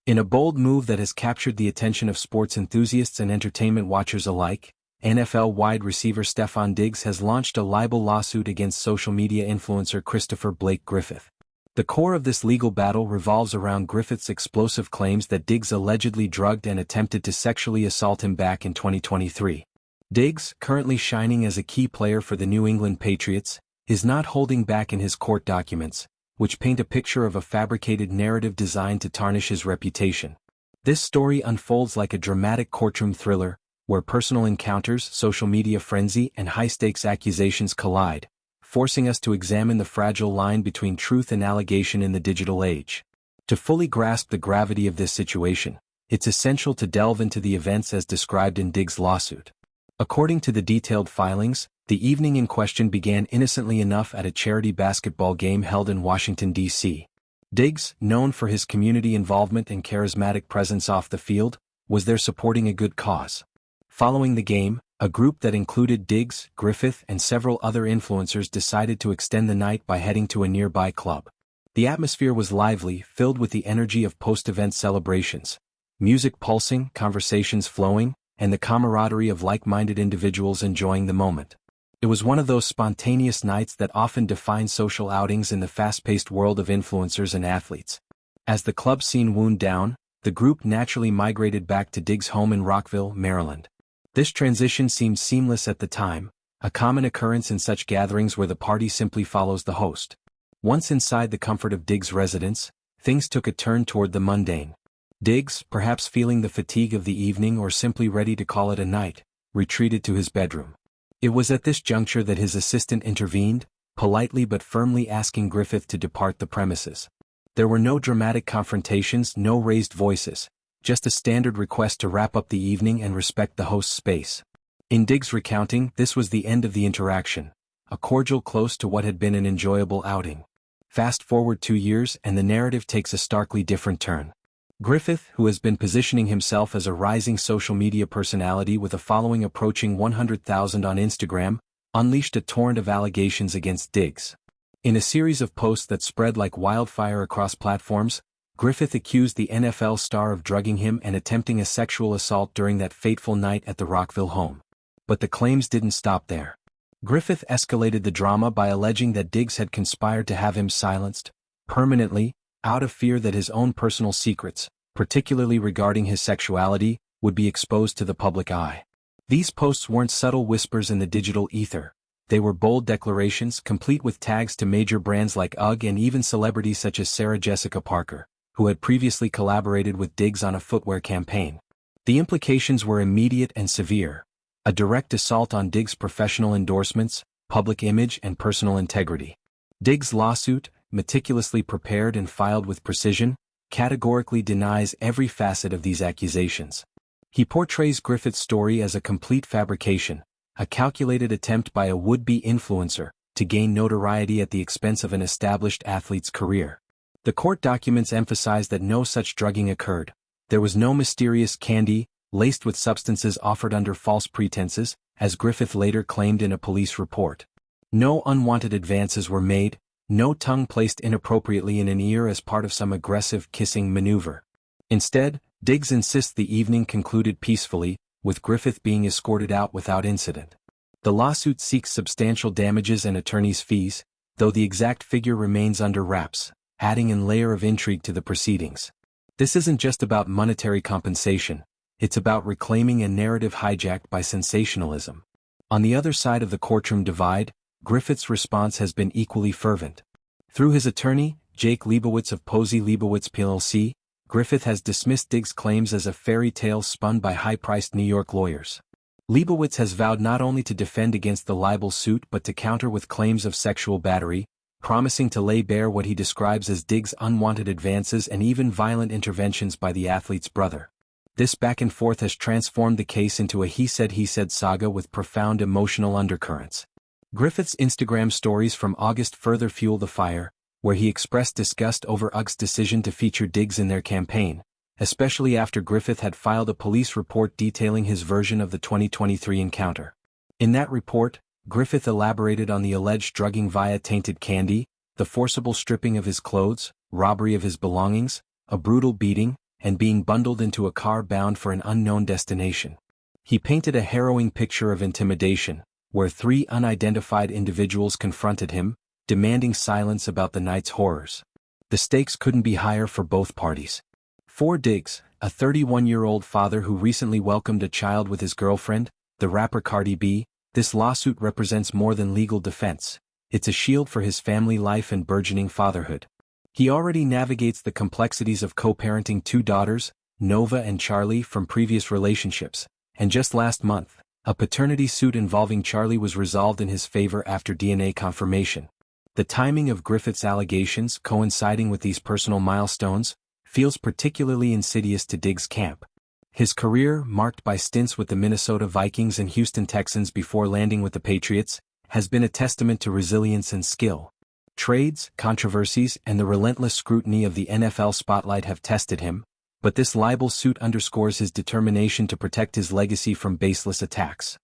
In a bold move that has captured the attention of sports enthusiasts and entertainment watchers alike, NFL wide receiver Stefon Diggs has launched a libel lawsuit against social media influencer Christopher Blake Griffith. The core of this legal battle revolves around Griffith's explosive claims that Diggs allegedly drugged and attempted to sexually assault him back in 2023. Diggs, currently shining as a key player for the New England Patriots, is not holding back in his court documents, which paint a picture of a fabricated narrative designed to tarnish his reputation. This story unfolds like a dramatic courtroom thriller, where personal encounters, social media frenzy, and high-stakes accusations collide, forcing us to examine the fragile line between truth and allegation in the digital age. To fully grasp the gravity of this situation, it's essential to delve into the events as described in Diggs' lawsuit. According to the detailed filings, the evening in question began innocently enough at a charity basketball game held in Washington, D.C. Diggs, known for his community involvement and charismatic presence off the field, was there supporting a good cause. Following the game, a group that included Diggs, Griffith, and several other influencers decided to extend the night by heading to a nearby club. The atmosphere was lively, filled with the energy of post-event celebrations, music pulsing, conversations flowing, and the camaraderie of like-minded individuals enjoying the moment. It was one of those spontaneous nights that often define social outings in the fast-paced world of influencers and athletes. As the club scene wound down, the group naturally migrated back to Diggs' home in Rockville, Maryland. This transition seemed seamless at the time, a common occurrence in such gatherings where the party simply follows the host. Once inside the comfort of Diggs' residence, things took a turn toward the mundane. Diggs, perhaps feeling the fatigue of the evening or simply ready to call it a night, retreated to his bedroom. It was at this juncture that his assistant intervened, politely but firmly asking Griffith to depart the premises. There were no dramatic confrontations, no raised voices, just a standard request to wrap up the evening and respect the host's space. In Diggs' recounting, this was the end of the interaction, a cordial close to what had been an enjoyable outing. Fast forward 2 years and the narrative takes a starkly different turn. Griffith, who has been positioning himself as a rising social media personality with a following approaching 100,000 on Instagram, unleashed a torrent of allegations against Diggs. In a series of posts that spread like wildfire across platforms, Griffith accused the NFL star of drugging him and attempting a sexual assault during that fateful night at the Rockville home. But the claims didn't stop there. Griffith escalated the drama by alleging that Diggs had conspired to have him silenced, permanently, out of fear that his own personal secrets, particularly regarding his sexuality, would be exposed to the public eye. These posts weren't subtle whispers in the digital ether. They were bold declarations, complete with tags to major brands like UGG and even celebrities such as Sarah Jessica Parker, who had previously collaborated with Diggs on a footwear campaign. The implications were immediate and severe. A direct assault on Diggs' professional endorsements, public image, and personal integrity. Diggs' lawsuit, meticulously prepared and filed with precision, categorically denies every facet of these accusations. He portrays Griffith's story as a complete fabrication, a calculated attempt by a would-be influencer to gain notoriety at the expense of an established athlete's career. The court documents emphasize that no such drugging occurred. There was no mysterious candy, laced with substances offered under false pretenses, as Griffith later claimed in a police report. No unwanted advances were made, no tongue placed inappropriately in an ear as part of some aggressive kissing maneuver. Instead, Diggs insists the evening concluded peacefully, with Griffith being escorted out without incident. The lawsuit seeks substantial damages and attorney's fees, though the exact figure remains under wraps, adding a layer of intrigue to the proceedings. This isn't just about monetary compensation, it's about reclaiming a narrative hijacked by sensationalism. On the other side of the courtroom divide, Griffith's response has been equally fervent. Through his attorney, Jake Leibowitz of Posey Leibowitz plc, Griffith has dismissed Diggs' claims as a fairy tale spun by high-priced New York lawyers. Leibowitz has vowed not only to defend against the libel suit but to counter with claims of sexual battery, promising to lay bare what he describes as Diggs' unwanted advances and even violent interventions by the athlete's brother. This back and forth has transformed the case into a he-said saga with profound emotional undercurrents. Griffith's Instagram stories from August further fuel the fire, where he expressed disgust over UGG's decision to feature Diggs in their campaign, especially after Griffith had filed a police report detailing his version of the 2023 encounter. In that report, Griffith elaborated on the alleged drugging via tainted candy, the forcible stripping of his clothes, robbery of his belongings, a brutal beating, and being bundled into a car bound for an unknown destination. He painted a harrowing picture of intimidation, where 3 unidentified individuals confronted him, demanding silence about the night's horrors. The stakes couldn't be higher for both parties. For Diggs, a 31-year-old father who recently welcomed a child with his girlfriend, the rapper Cardi B, this lawsuit represents more than legal defense. It's a shield for his family life and burgeoning fatherhood. He already navigates the complexities of co-parenting 2 daughters, Nova and Charlie, from previous relationships, and just last month, a paternity suit involving Charlie was resolved in his favor after DNA confirmation. The timing of Griffith's allegations, coinciding with these personal milestones, feels particularly insidious to Diggs' camp. His career, marked by stints with the Minnesota Vikings and Houston Texans before landing with the Patriots, has been a testament to resilience and skill. Trades, controversies, and the relentless scrutiny of the NFL spotlight have tested him, but this libel suit underscores his determination to protect his legacy from baseless attacks.